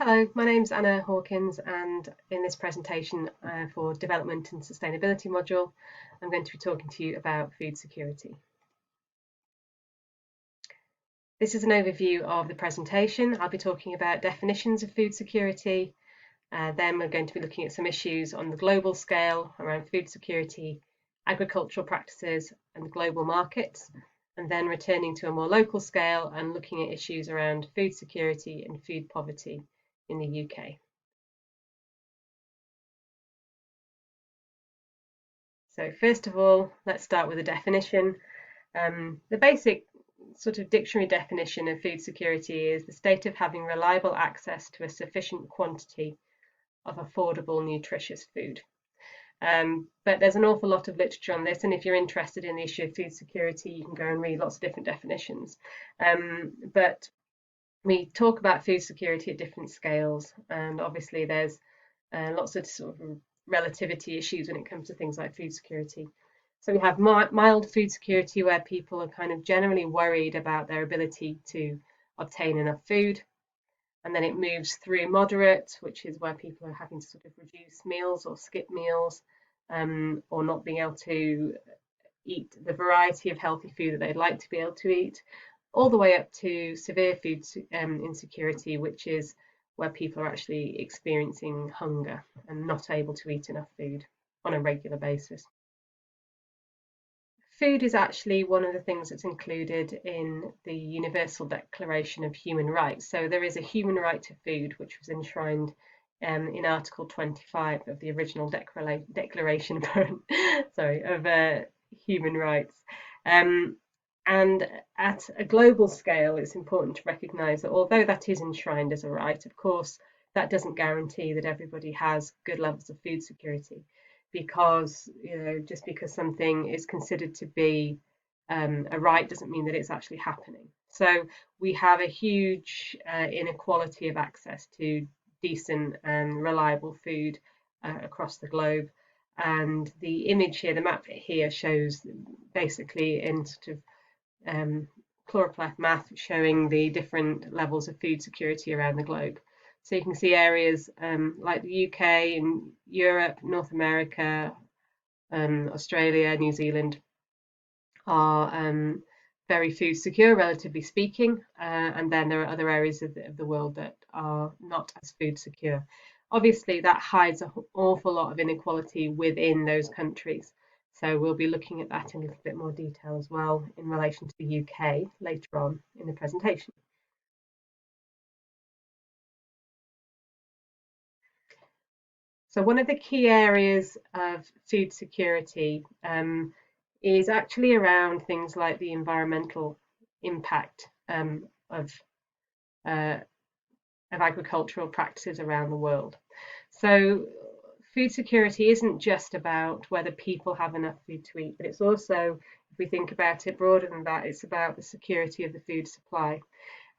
Hello, my name's Anna Hawkins, and in this presentation for Development and Sustainability module, I'm going to be talking to you about food security. This is an overview of the presentation. I'll be talking about definitions of food security. Then we're going to be looking at some issues on the global scale around food security, agricultural practices and the global markets, and then returning to a more local scale and looking at issues around food security and food poverty in the UK. So first of all, let's start with a definition. The basic sort of dictionary definition of food security is the state of having reliable access to a sufficient quantity of affordable, nutritious food. But there's an awful lot of literature on this, and if you're interested in the issue of food security, you can go and read lots of different definitions. But we talk about food security at different scales, and obviously there's lots of sort of relativity issues when it comes to things like food security. So we have mild food security, where people are kind of generally worried about their ability to obtain enough food. And then it moves through moderate, which is where people are having to sort of reduce meals or skip meals, or not being able to eat the variety of healthy food that they'd like to be able to eat, all the way up to severe food insecurity, which is where people are actually experiencing hunger and not able to eat enough food on a regular basis. Food is actually one of the things that's included in the Universal Declaration of Human Rights. So there is a human right to food, which was enshrined in Article 25 of the original Declaration of Human Rights. And at a global scale, it's important to recognise that although that is enshrined as a right, of course, that doesn't guarantee that everybody has good levels of food security, because just because something is considered to be a right doesn't mean that it's actually happening. So we have a huge inequality of access to decent and reliable food across the globe. And the image here, the map here, shows basically in sort of choropleth math showing the different levels of food security around the globe. So you can see areas like the UK and Europe, North America, Australia, New Zealand are very food secure, relatively speaking, and then there are other areas of the world that are not as food secure. Obviously, that hides an awful lot of inequality within those countries. So we'll be looking at that in a little bit more detail as well in relation to the UK later on in the presentation. So one of the key areas of food security is actually around things like the environmental impact of agricultural practices around the world. So food security isn't just about whether people have enough food to eat, but it's also, if we think about it broader than that, it's about the security of the food supply.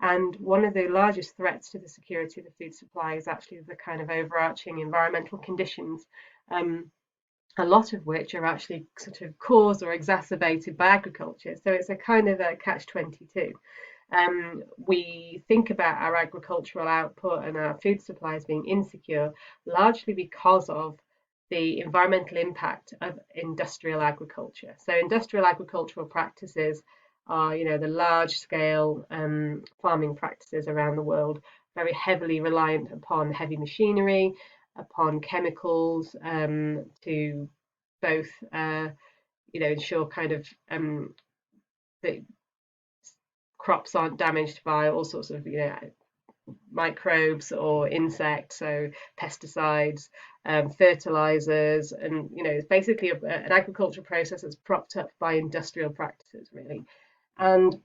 And one of the largest threats to the security of the food supply is actually the kind of overarching environmental conditions, a lot of which are actually sort of caused or exacerbated by agriculture. So it's a kind of a catch-22. We think about our agricultural output and our food supplies being insecure largely because of the environmental impact of industrial agriculture. So industrial agricultural practices are, the large-scale farming practices around the world, very heavily reliant upon heavy machinery, upon chemicals to both, ensure kind of that crops aren't damaged by all sorts of, microbes or insects, so pesticides, fertilizers, and it's basically an agricultural process that's propped up by industrial practices, really. And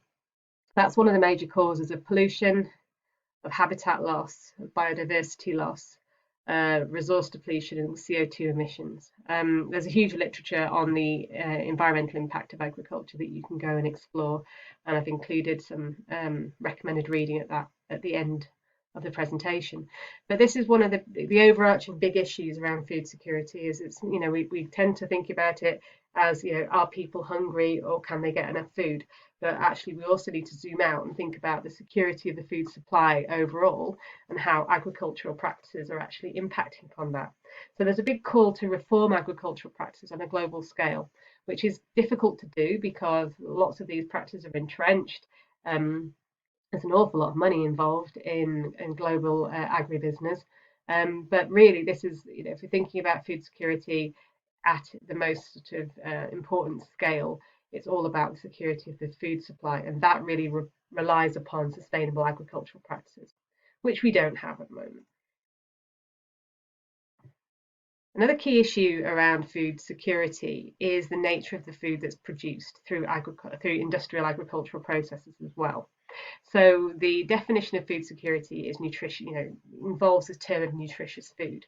that's one of the major causes of pollution, of habitat loss, of biodiversity loss, resource depletion, and CO2 emissions. There's a huge literature on the environmental impact of agriculture that you can go and explore, and I've included some recommended reading at the end of the presentation. But this is one of the overarching big issues around food security. Is it's we tend to think about it as are people hungry or can they get enough food? but actually we also need to zoom out and think about the security of the food supply overall and how agricultural practices are actually impacting upon that. So there's a big call to reform agricultural practices on a global scale, which is difficult to do because lots of these practices are entrenched. There's an awful lot of money involved in global agribusiness. But really, this is, if we're thinking about food security at the most sort of important scale, it's all about the security of the food supply, and that really relies upon sustainable agricultural practices, which we don't have at the moment. Another key issue around food security is the nature of the food that's produced through industrial agricultural processes as well. So the definition of food security is nutrition, involves this term of nutritious food.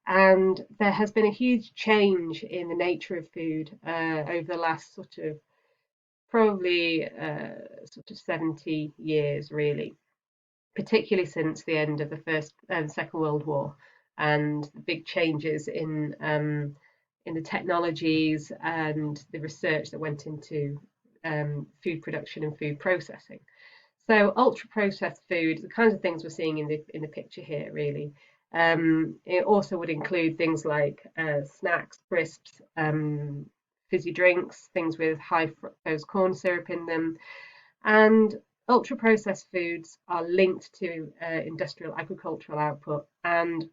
And there has been a huge change in the nature of food over the last probably 70 years, really, particularly since the end of the First and Second World War, and the big changes in the technologies and the research that went into food production and food processing. So ultra processed food, the kinds of things we're seeing in the picture here, really. It also would include things like snacks, crisps, fizzy drinks, things with high fructose corn syrup in them. And ultra processed foods are linked to industrial agricultural output, and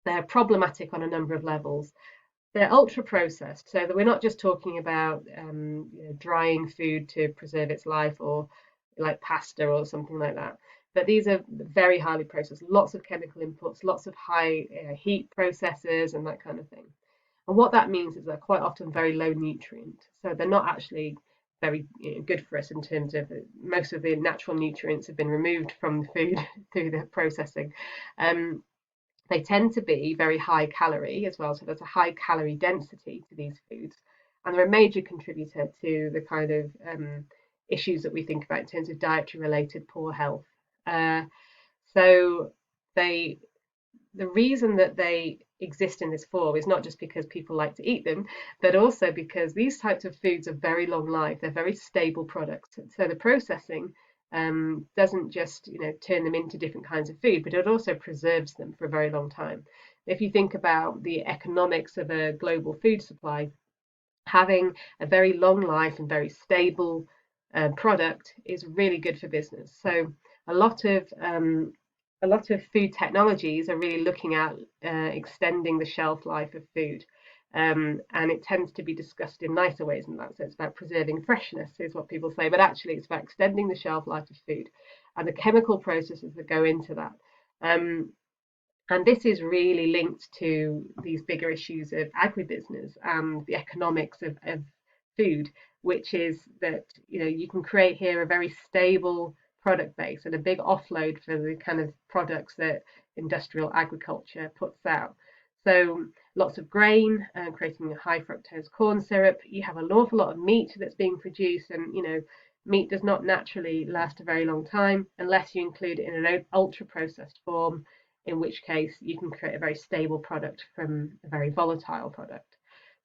they're problematic on a number of levels. They're ultra processed, so that we're not just talking about drying food to preserve its life, or like pasta or something like that. But these are very highly processed, lots of chemical inputs, lots of high heat processes and that kind of thing. And what that means is they're quite often very low nutrient. So they're not actually very good for us in terms of most of the natural nutrients have been removed from the food through the processing. They tend to be very high calorie as well. So there's a high calorie density to these foods. And they're a major contributor to the kind of issues that we think about in terms of dietary related poor health. So the reason that they exist in this form is not just because people like to eat them, but also because these types of foods are very long life. They're very stable products. So the processing doesn't just turn them into different kinds of food, but it also preserves them for a very long time. If you think about the economics of a global food supply, having a very long life and very stable product is really good for business. So a lot of food technologies are really looking at extending the shelf life of food. And it tends to be discussed in nicer ways than that. So it's about preserving freshness, is what people say, but actually it's about extending the shelf life of food and the chemical processes that go into that. And this is really linked to these bigger issues of agribusiness and the economics of food, which is that you can create here a very stable product base and a big offload for the kind of products that industrial agriculture puts out. So lots of grain, creating a high fructose corn syrup. You have an awful lot of meat that's being produced, and meat does not naturally last a very long time unless you include it in an ultra processed form, in which case you can create a very stable product from a very volatile product.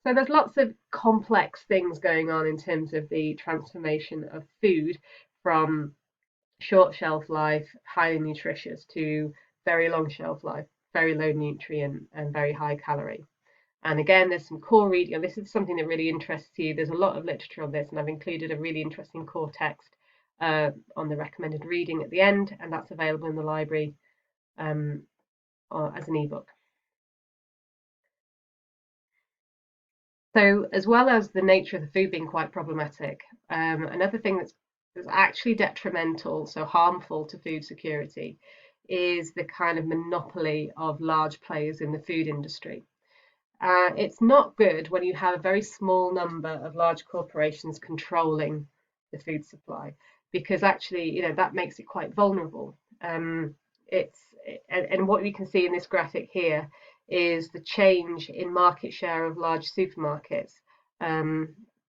So there's lots of complex things going on in terms of the transformation of food from short shelf life, highly nutritious, to very long shelf life, very low nutrient and very high calorie. And again, there's some core reading. This is something that really interests you. There's a lot of literature on this, and I've included a really interesting core text on the recommended reading at the end, and that's available in the library as an ebook. So as well as the nature of the food being quite problematic, another thing that's actually detrimental, so harmful to food security, is the kind of monopoly of large players in the food industry. It's not good when you have a very small number of large corporations controlling the food supply, because actually, that makes it quite vulnerable. And what we can see in this graphic here is the change in market share of large supermarkets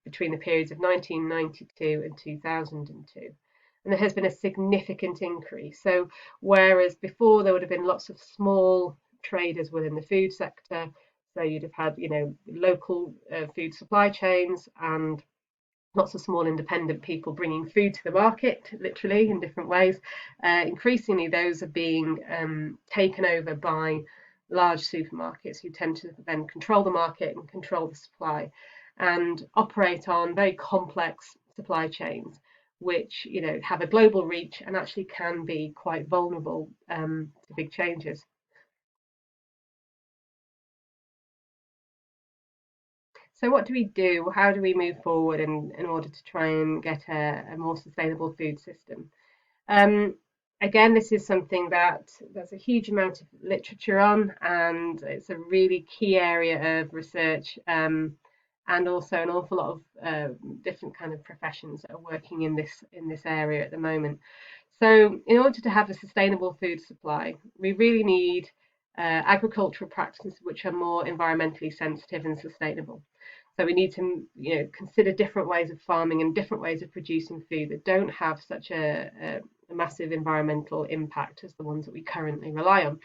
between the periods of 1992 and 2002. And there has been a significant increase. So whereas before there would have been lots of small traders within the food sector, so you'd have had local food supply chains and lots of small independent people bringing food to the market, literally in different ways. Increasingly, those are being taken over by large supermarkets who tend to then control the market and control the supply and operate on very complex supply chains, which have a global reach and actually can be quite vulnerable to big changes. So what do we do? How do we move forward in order to try and get a more sustainable food system? Um, Again, this is something that there's a huge amount of literature on, and it's a really key area of research, and also an awful lot of different kind of professions that are working in this area at the moment. So, in order to have a sustainable food supply, we really need agricultural practices which are more environmentally sensitive and sustainable. So we need to, consider different ways of farming and different ways of producing food that don't have such a massive environmental impact as the ones that we currently rely on.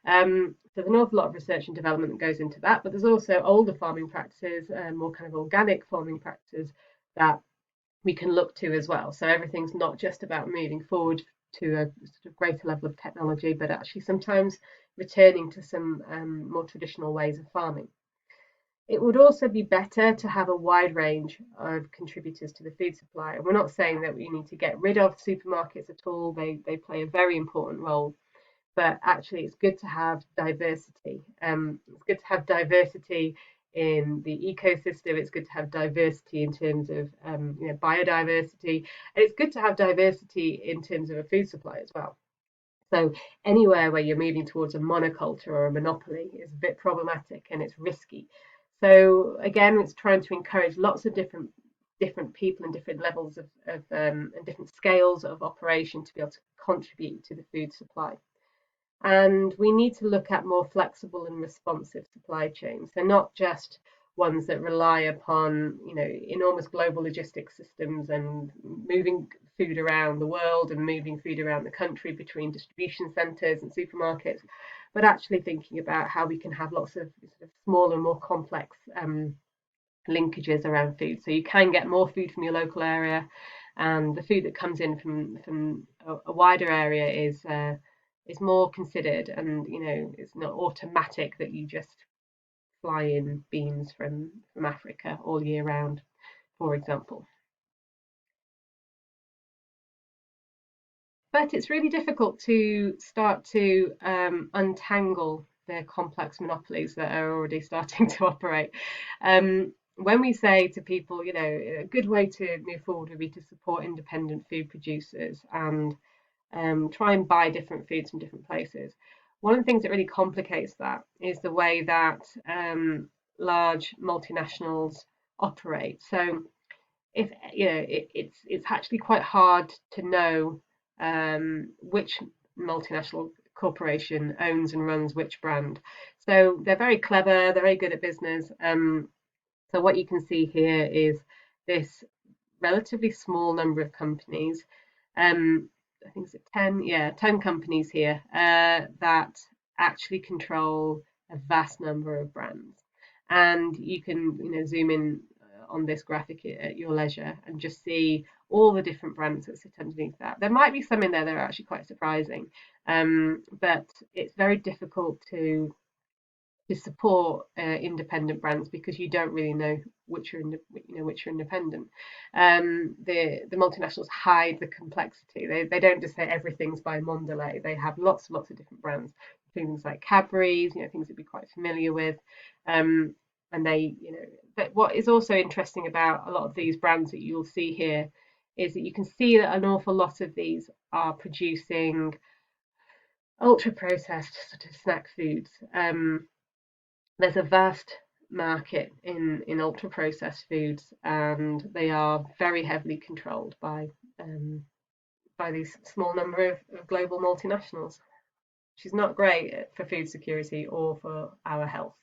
There's an awful lot of research and development that goes into that, but there's also older farming practices, more kind of organic farming practices that we can look to as well. So everything's not just about moving forward to a sort of greater level of technology, but actually sometimes returning to some more traditional ways of farming. It would also be better to have a wide range of contributors to the food supply. And we're not saying that we need to get rid of supermarkets at all. They play a very important role. But actually, it's good to have diversity. It's good to have diversity in the ecosystem. It's good to have diversity in terms of biodiversity. And it's good to have diversity in terms of a food supply as well. So anywhere where you're moving towards a monoculture or a monopoly is a bit problematic and it's risky. So again, it's trying to encourage lots of different people and different levels of and different scales of operation to be able to contribute to the food supply. And we need to look at more flexible and responsive supply chains. So not just ones that rely upon, enormous global logistics systems and moving food around the world and moving food around the country between distribution centres and supermarkets, but actually thinking about how we can have lots of sort of smaller, more complex linkages around food. So you can get more food from your local area, and the food that comes in from a wider area is more considered, and it's not automatic that you just fly in beans from Africa all year round, for example. But it's really difficult to start to untangle the complex monopolies that are already starting to operate. When we say to people, a good way to move forward would be to support independent food producers and try and buy different foods from different places. One of the things that really complicates that is the way that large multinationals operate. So if it's actually quite hard to know which multinational corporation owns and runs which brand. So they're very clever, they're very good at business. So what you can see here is this relatively small number of companies. I think it's 10, yeah, 10 companies here that actually control a vast number of brands. And you can, zoom in on this graphic at your leisure and just see all the different brands that sit underneath that. There might be some in there that are actually quite surprising, but it's very difficult to support independent brands because you don't really know which are independent. The multinationals hide the complexity. They don't just say everything's by Mondelez. They have lots and lots of different brands, things like Cadbury's, things that we're quite familiar with. And but what is also interesting about a lot of these brands that you'll see here is that you can see that an awful lot of these are producing ultra processed sort of snack foods. There's a vast market in ultra processed foods, and they are very heavily controlled by these small number of global multinationals, which is not great for food security or for our health.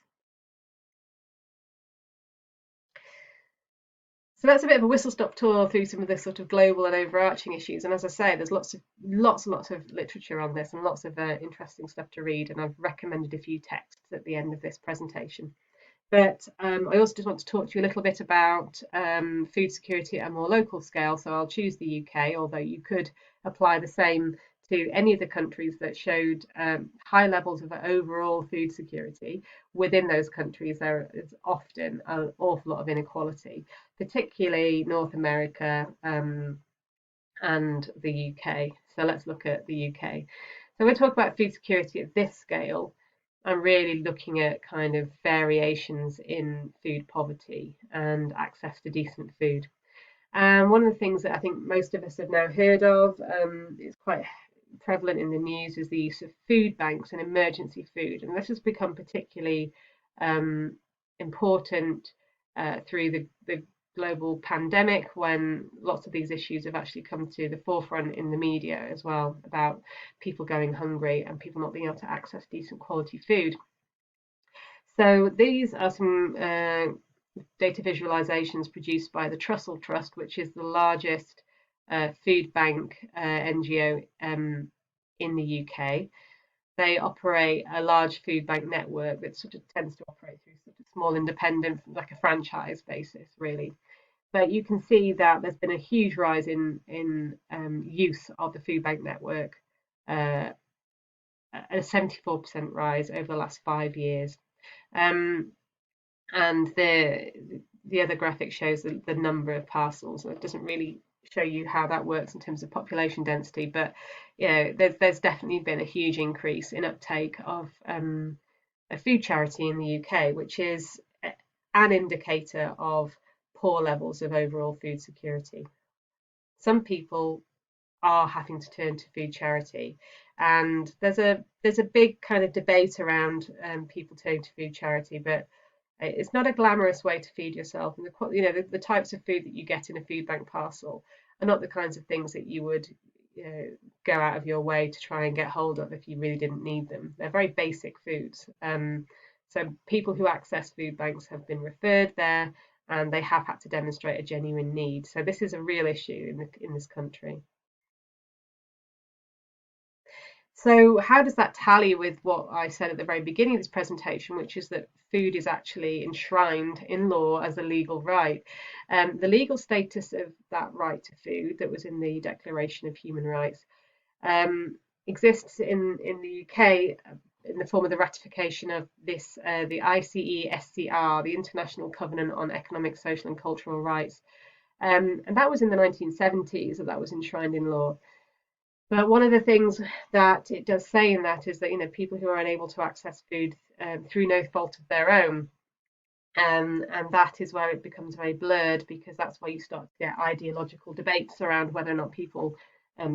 So that's a bit of a whistle-stop tour through some of the sort of global and overarching issues. And as I say, there's lots and lots of literature on this and lots of interesting stuff to read. And I've recommended a few texts at the end of this presentation. But I also just want to talk to you a little bit about food security at a more local scale. So I'll choose the UK, although you could apply the same to any of the countries that showed high levels of overall food security. Within those countries, there is often an awful lot of inequality, particularly North America and the UK. So let's look at the UK. So we're talking about food security at this scale. I'm really looking at kind of variations in food poverty and access to decent food. And one of the things that I think most of us have now heard of, is quite prevalent in the news, is the use of food banks and emergency food. And this has become particularly important through the global pandemic, when lots of these issues have actually come to the forefront in the media as well, about people going hungry and people not being able to access decent quality food. So these are some data visualizations produced by the Trussell Trust, which is the largest food bank NGO in the UK. They operate a large food bank network that sort of tends to operate through sort of small independent, like a franchise basis, really. But you can see that there's been a huge rise in use of the food bank network, a 74% rise over the last 5 years. And the other graphic shows the number of parcels. It doesn't really show you how that works in terms of population density, but there's definitely been a huge increase in uptake of a food charity in the UK, which is an indicator of poor levels of overall food security. Some people are having to turn to food charity, and there's a big kind of debate around people turning to food charity, but it's not a glamorous way to feed yourself. And the types of food that you get in a food bank parcel are not the kinds of things that you would go out of your way to try and get hold of if you really didn't need them. They're very basic foods. So people who access food banks have been referred there, and they have had to demonstrate a genuine need. So this is a real issue in this country. So how does that tally with what I said at the very beginning of this presentation, which is that food is actually enshrined in law as a legal right? The legal status of that right to food that was in the Declaration of Human Rights exists in the UK in the form of the ratification of this, the ICESCR, the International Covenant on Economic, Social and Cultural Rights. And that was in the 1970s that was enshrined in law. But one of the things that it does say in that is that people who are unable to access food through no fault of their own, and that is where it becomes very blurred, because that's where you start to get ideological debates around whether or not people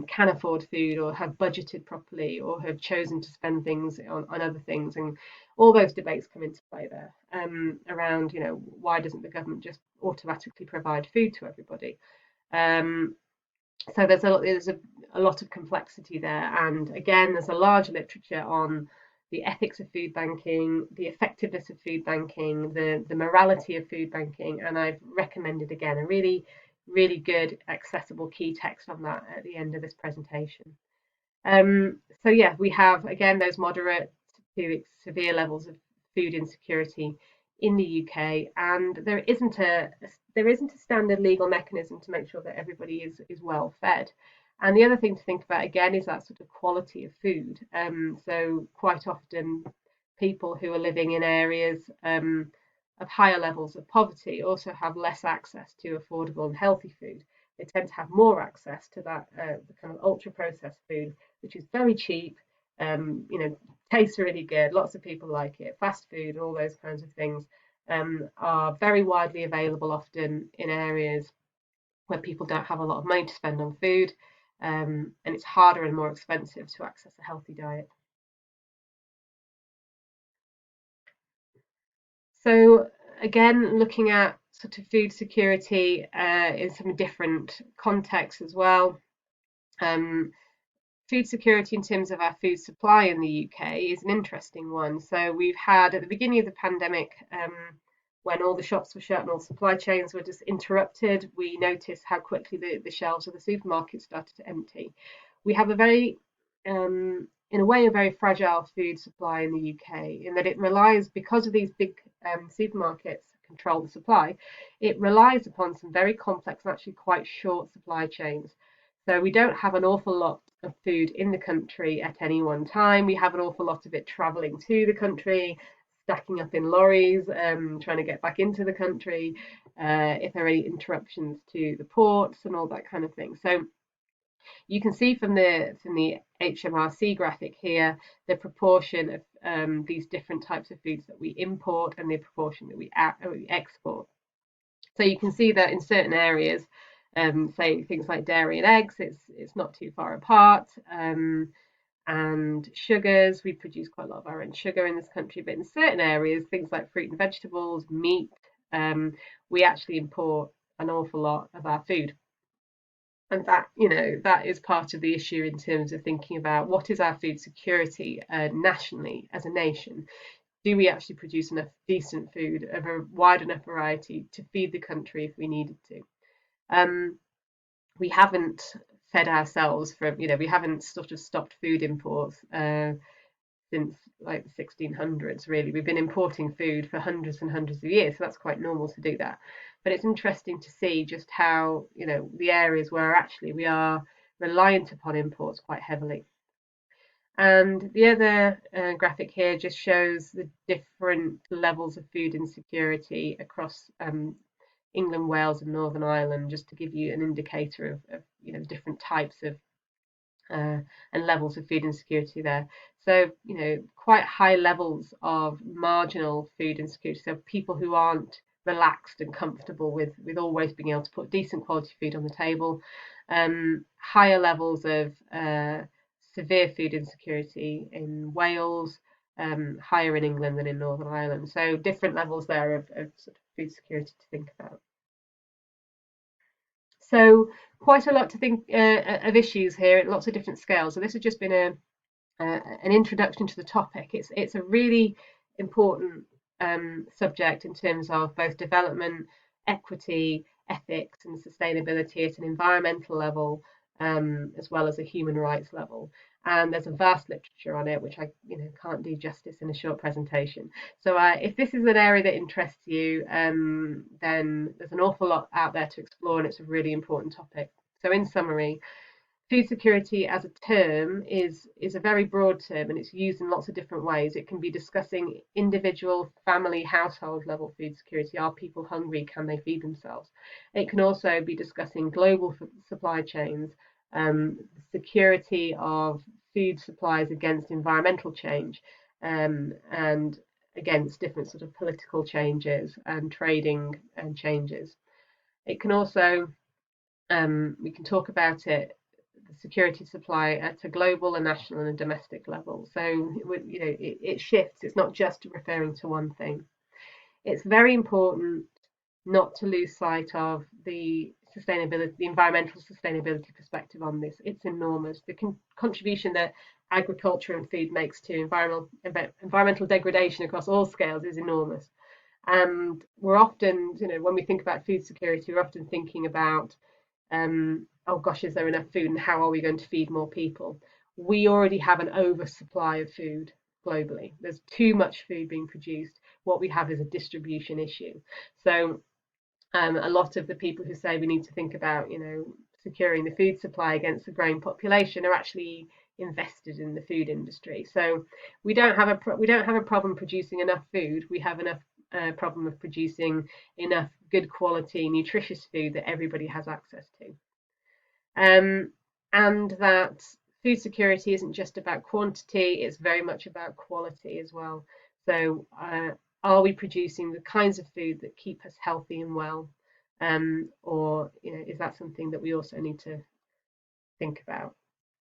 can afford food, or have budgeted properly, or have chosen to spend things on other things, and all those debates come into play there around why doesn't the government just automatically provide food to everybody. So there's a lot of complexity there, and again there's a large literature on the ethics of food banking, the effectiveness of food banking, the morality of food banking, and I've recommended again a really good accessible key text on that at the end of this presentation. So yeah, we have again those moderate to severe levels of food insecurity in the UK, and there isn't a standard legal mechanism to make sure that everybody is well fed. And the other thing to think about again is that sort of quality of food. So quite often people who are living in areas of higher levels of poverty also have less access to affordable and healthy food. They tend to have more access to that the kind of ultra processed food, which is very cheap, tastes really good, lots of people like it, fast food, all those kinds of things are very widely available, often in areas where people don't have a lot of money to spend on food, and it's harder and more expensive to access a healthy diet. So again, looking at sort of food security in some different contexts as well. Food security in terms of our food supply in the UK is an interesting one. So we've had at the beginning of the pandemic, when all the shops were shut and all supply chains were just interrupted, we noticed how quickly the shelves of the supermarkets started to empty. We have a very in a way, a very fragile food supply in the UK, in that it relies, because of these big supermarkets control the supply, it relies upon some very complex and actually quite short supply chains. So we don't have an awful lot of food in the country at any one time. We have an awful lot of it travelling to the country, stacking up in lorries, trying to get back into the country, if there are any interruptions to the ports and all that kind of thing. So you can see from the HMRC graphic here the proportion of these different types of foods that we import and the proportion that we export. So you can see that in certain areas, say things like dairy and eggs, it's not too far apart. And sugars, we produce quite a lot of our own sugar in this country, but in certain areas, things like fruit and vegetables, meat, we actually import an awful lot of our food. And that, that is part of the issue in terms of thinking about what is our food security nationally as a nation. Do we actually produce enough decent food of a wide enough variety to feed the country if we needed to? We haven't fed ourselves we haven't sort of stopped food imports since like the 1600s, really. We've been importing food for hundreds and hundreds of years, so that's quite normal to do that. But it's interesting to see just how, the areas where actually we are reliant upon imports quite heavily. And the other graphic here just shows the different levels of food insecurity across England, Wales, and Northern Ireland, just to give you an indicator of different types of and levels of food insecurity there. So, quite high levels of marginal food insecurity. So people who aren't relaxed and comfortable with always being able to put decent quality food on the table. Higher levels of severe food insecurity in Wales, higher in England than in Northern Ireland. So different levels there of sort of food security to think about. So quite a lot to think of issues here at lots of different scales. So this has just been an introduction to the topic. It's a really important subject in terms of both development, equity, ethics, and sustainability at an environmental level, as well as a human rights level. And there's a vast literature on it, which I can't do justice in a short presentation. So if this is an area that interests you, then there's an awful lot out there to explore, and it's a really important topic. So in summary, food security as a term is a very broad term, and it's used in lots of different ways. It can be discussing individual, family, household level food security. Are people hungry? Can they feed themselves? It can also be discussing global supply chains, security of food supplies against environmental change, and against different sort of political changes and trading and changes. It can also, we can talk about it, the security supply at a global, a national, and a domestic level. So it shifts. It's not just referring to one thing. It's very important not to lose sight of the sustainability, the environmental sustainability perspective on this. It's enormous. The contribution that agriculture and food makes to environmental degradation across all scales is enormous. And we're often, when we think about food security, we're often thinking about, oh gosh, is there enough food and how are we going to feed more people? We already have an oversupply of food globally. There's too much food being produced. What we have is a distribution issue. So a lot of the people who say we need to think about, securing the food supply against the growing population are actually invested in the food industry. So we don't have a problem producing enough food. We have enough problem of producing enough good quality, nutritious food that everybody has access to. And that food security isn't just about quantity, it's very much about quality as well. So are we producing the kinds of food that keep us healthy and well? Or is that something that we also need to think about?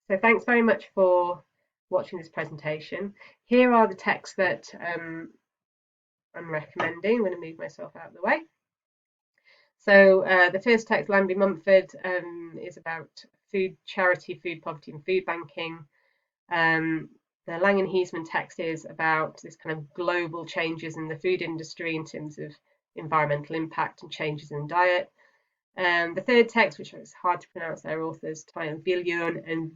So thanks very much for watching this presentation. Here are the texts that I'm recommending. I'm going to move myself out of the way. So the first text, Lambie Mumford, is about food charity, food poverty, and food banking. The Langenhiesman text is about this kind of global changes in the food industry in terms of environmental impact and changes in diet. The third text, which is hard to pronounce, their authors, Billon and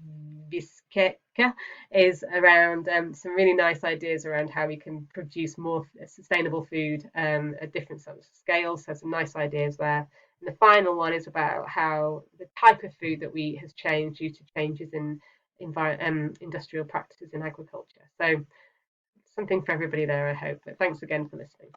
Visquet, Africa is around some really nice ideas around how we can produce more sustainable food at different sort of scales. So some nice ideas there. And the final one is about how the type of food that we eat has changed due to changes in industrial practices in agriculture. So something for everybody there, I hope. But thanks again for listening.